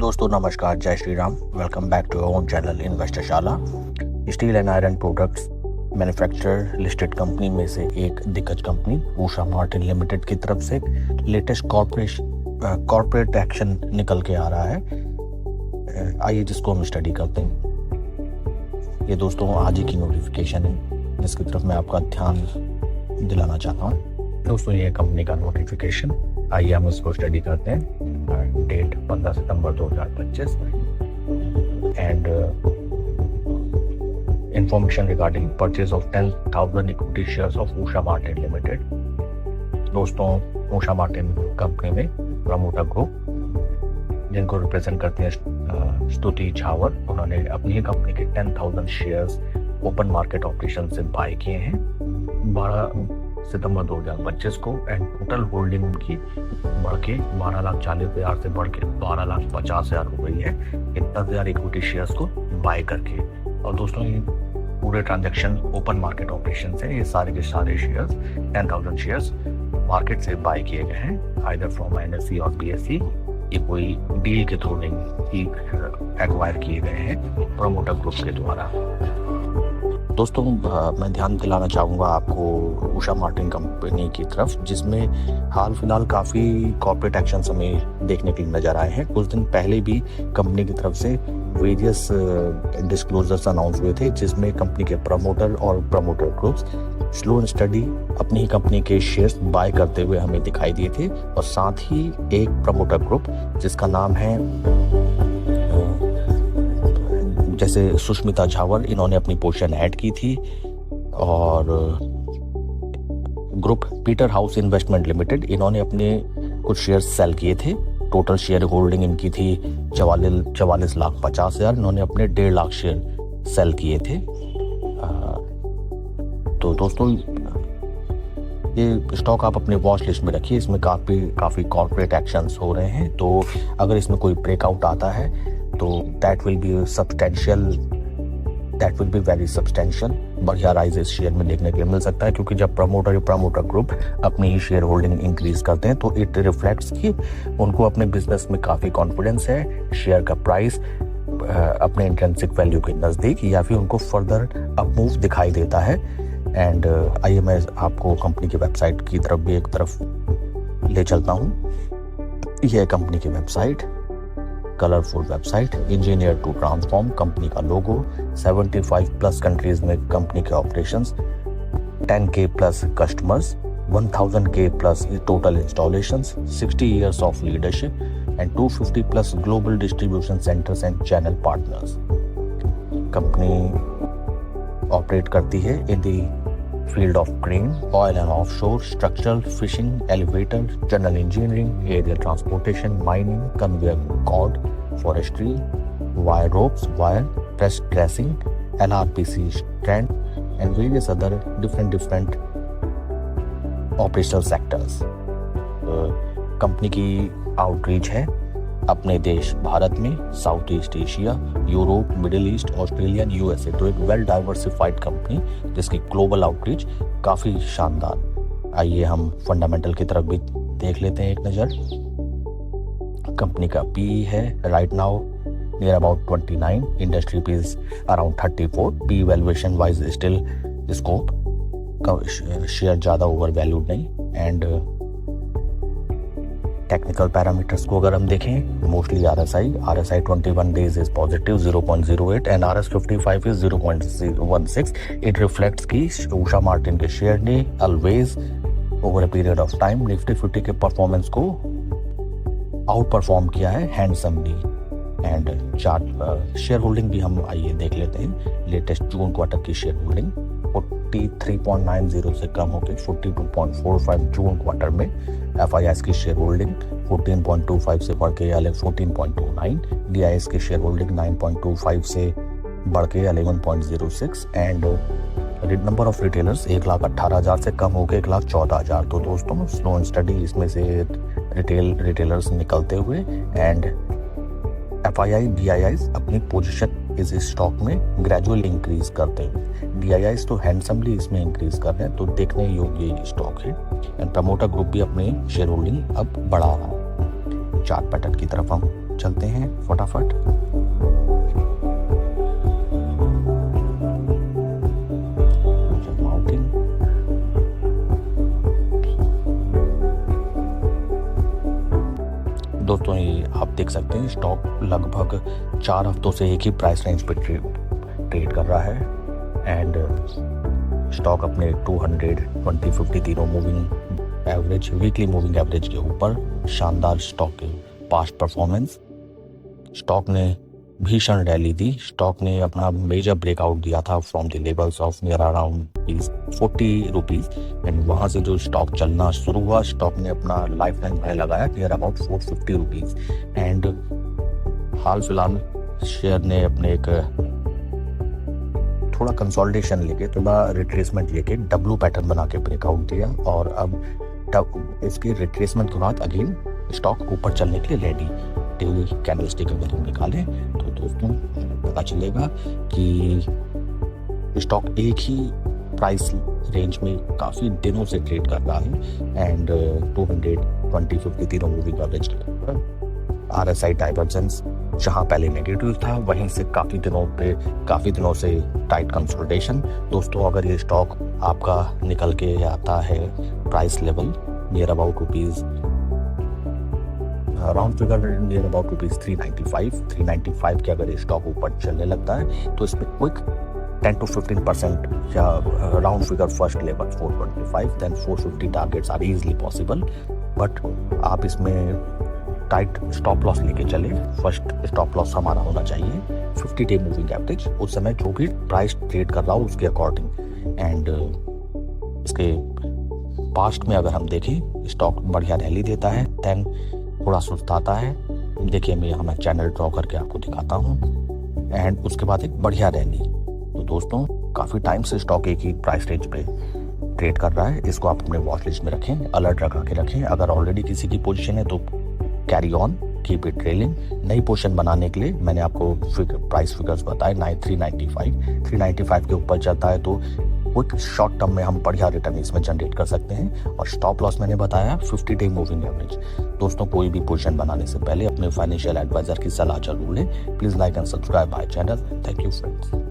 दोस्तों नमस्कार, जय Shri Ram. Welcome back to our own channel investor Shala. Steel and iron products manufacturer listed company में से एक दिग्गज कंपनी उषा मार्टिन लिमिटेड की तरफ से लेटेस्ट कॉर्पोरेट एक्शन निकल के आ रहा है। आइए जिसको हम स्टडी करते हैं। ये दोस्तों आज ही की नोटिफिकेशन है जिसकी तरफ मैं आपका ध्यान दिलाना चाहता हूँ। दोस्तों ये कंपनी का नोटिफिकेशन, आइए हम इसको स्टडी करते हैं। डेट 15 सितंबर 2025 and information regarding purchase of 10,000 equity shares of Usha Martin limited. दोस्तों उषा मार्टिन कंपनी में प्रमोटर ग्रुप जिनको रिप्रेजेंट करती हैं स्तुति झावर, उन्होंने अपनी ही कंपनी के 10,000 शेयर्स ओपन मार्केट ऑपरेशन से बाय किए हैं 12 सितंबर 2025 को। एंड टोटल होल्डिंग उनकी बढ़ के 12,40,000 से बढ़ के 12,50,000 हो गई है इन 10,000 इक्विटी शेयर्स को बाय करके। और दोस्तों ये पूरे ट्रांजैक्शन ओपन मार्केट ऑपरेशन से ये सारे के सारे शेयर्स 10,000 शेयर्स मार्केट से बाय किए गए हैं, आइदर फ्रॉम एनएसई और बीएसई। ये कोई डील के थ्रू नहीं एक्वायर किए गए हैं प्रमोटर ग्रुप के द्वारा। दोस्तों मैं ध्यान दिलाना चाहूँगा आपको उषा मार्टिन कंपनी की तरफ, जिसमें हाल फिलहाल काफ़ी कॉर्पोरेट एक्शंस हमें देखने के लिए नज़र आए हैं। कुछ दिन पहले भी कंपनी की तरफ से वेरियस डिस्क्लोजर्स अनाउंस हुए थे, जिसमें कंपनी के प्रमोटर और promoter groups slow and study अपनी ही कंपनी के शेयर्स बाय करते हुए हमें दिखाई दिए थे। और साथ ही एक प्रमोटर ग्रुप जिसका नाम है जैसे सुष्मिता झावर, इन्होंने अपनी पोजीशन ऐड की थी। और group Peter house investment limited, इन्होंने अपने कुछ शेयर्स सेल किए थे। टोटल शेयर होल्डिंग इनकी थी 44,50,000, इन्होंने अपने 1.5 लाख शेयर सेल किए थे। तो दोस्तों ये स्टॉक आप अपने वॉच लिस्ट में रखिए, इसमें काफ़ी कॉर्पोरेट एक्शंस हो रहे हैं। तो अगर इसमें कोई ब्रेकआउट आता है तो that will be very substantial. बढ़िया राइज इस शेयर में देखने के लिए मिल सकता है, क्योंकि जब प्रमोटर ग्रुप अपनी ही शेयर होल्डिंग इंक्रीज करते हैं तो इट रिफ्लेक्ट्स कि उनको अपने बिजनेस में काफ़ी कॉन्फिडेंस है। शेयर का प्राइस अपने इंट्रिंसिक वैल्यू के नज़दीक या फिर उनको फर्दर अप मूव दिखाई देता है। एंड आइए मैं आपको कंपनी की वेबसाइट की तरफ भी एक तरफ ले चलता हूँ। यह कंपनी की website, colourful website, engineer to transform, company का लोगो, 75 प्लस कंट्रीज में कंपनी के operations, 10K plus customers, 1000K plus total installations, 60 years of leadership and 250 plus global distribution centres and channel partners. Company operate करती है in the field of crane, oil and offshore, structural, fishing, elevator, general engineering, aerial transportation, mining, conveyor cord, forestry, wire ropes, wire press dressing, LRPC stand and various other different operational sectors. Company की outreach है अपने देश भारत में, south east Asia, Europe, middle east, Australia, USA। तो एक well diversified company जिसकी global outreach काफ़ी शानदार। आइए हम फंडामेंटल की तरफ भी देख लेते हैं एक नज़र। कंपनी का PE है right now near about 29, industry PEs around 34, P valuation wise still scope का शेयर ज़्यादा ओवर वैल्यूड नहीं। एंड टेक्निकल पैरामीटर्स को अगर हम देखें, mostly RSI 21 days is positive 0.08 and RS55 is 0.16। It reflects कि उषा मार्टिन के शेयर ने always over a period of time Nifty 50 के परफॉर्मेंस को आउट परफॉर्म किया है handsomely. And chart share holding भी हम आइए देख लेते हैं। लेटेस्ट जून क्वार्टर की शेयर होल्डिंग 43.90 से कम होकर 42.45 जून क्वार्टर में। FIS की शेयर होल्डिंग 14.25 से बढ़ के 14.29, DIS की शेयर होल्डिंग 9.25 से बढ़ के 11.06 एंड नंबर ऑफ रिटेलर्स 1,18,000 से कम होकर 1,14,000। तो दोस्तों स्लो एंड स्टडी इसमें से रिटेलर्स निकलते हुए एंड FII DIIs अपनी पोजीशन इस स्टॉक में ग्रेजुअली इंक्रीज करते हैं। DIIs तो हैंडसमली इसमें इंक्रीज कर रहे हैं, तो देखने योग्य ये स्टॉक है। एंड प्रमोटर ग्रुप भी अपने शेयर होल्डिंग अब बढ़ा रहा है। चार्ट पैटर्न की तरफ हम चलते हैं फटाफट। दोस्तों ये आप देख सकते हैं स्टॉक लगभग 4 हफ्तों से एक ही प्राइस रेंज पे ट्रेड कर रहा है एंड स्टॉक अपने 200, 20, 50 तीनों moving average, weekly moving average के ऊपर। शानदार स्टॉक के पास्ट परफॉर्मेंस। स्टॉक ने भीषण रैली दी। स्टॉक ने अपना मेजर ब्रेकआउट दिया था from the levels of near around 40 rupees and वहाँ से जो स्टॉक चलना शुरू हुआ, स्टॉक ने अपना लाइफ लाइन हाई लगाया नियर अबाउट 450 रुपीज एंड हाल फिलहाल शेयर ने अपने एक थोड़ा कंसोलिडेशन लेके, थोड़ा रिट्रेसमेंट लेके डब्ल्यू पैटर्न बना के ब्रेकआउट दिया और अब इसके रिट्रेसमेंट के बाद अगेन स्टॉक ऊपर चलने के लिए रेडी। डेली कैंडलस्टिक अगर हम निकालें तो दोस्तों पता चलेगा कि स्टॉक एक ही प्राइस रेंज में काफ़ी दिनों से ट्रेड कर रहा है एंड 200, 20, 50 तीनों मूविंग एवरेज के ऊपर। RSI डाइवर्जेंस जहाँ पहले नेगेटिव था वहीं से काफ़ी दिनों से टाइट कंसोलिडेशन। दोस्तों अगर ये स्टॉक आपका निकल के आता है price level near about rupees, round figure near about rupees 395 के अगर ये स्टॉक ऊपर चलने लगता है तो इसमें क्विक 10 to 15% या round figure first level 425 then 450 targets are easily possible. But आप इसमें टाइट स्टॉप लॉस लेके चले। फर्स्ट स्टॉप लॉस हमारा होना चाहिए 50 डे मूविंग एवरेज, उस समय जो भी प्राइस ट्रेड कर रहा हो उसके अकॉर्डिंग। एंड इसके पास्ट में अगर हम देखें स्टॉक बढ़िया रैली देता है, देन थोड़ा सुस्ताता है। देखिए मैं यहाँ चैनल ड्रॉ करके आपको दिखाता हूँ एंड उसके बाद एक बढ़िया रैली। तो दोस्तों काफ़ी टाइम से स्टॉक एक ही प्राइस रेंज पे ट्रेड कर रहा है। इसको आप अपने वॉच लिस्ट में रखें, अलर्ट लगा के रखें। अगर ऑलरेडी किसी की पोजीशन है तो carry on, keep it trailing. नई पोजीशन बनाने के लिए मैंने आपको प्राइस फिगर्स बताए। 395 के ऊपर जाता है तो क्विक शॉर्ट टर्म में हम बढ़िया रिटर्न इसमें जनरेट कर सकते हैं। और स्टॉप लॉस मैंने बताया 50 डे मूविंग एवरेज। दोस्तों कोई भी पोजीशन बनाने से पहले अपने फाइनेंशियल एडवाइजर की सलाह जरूर लें। Please like and subscribe my channel. Thank you friends.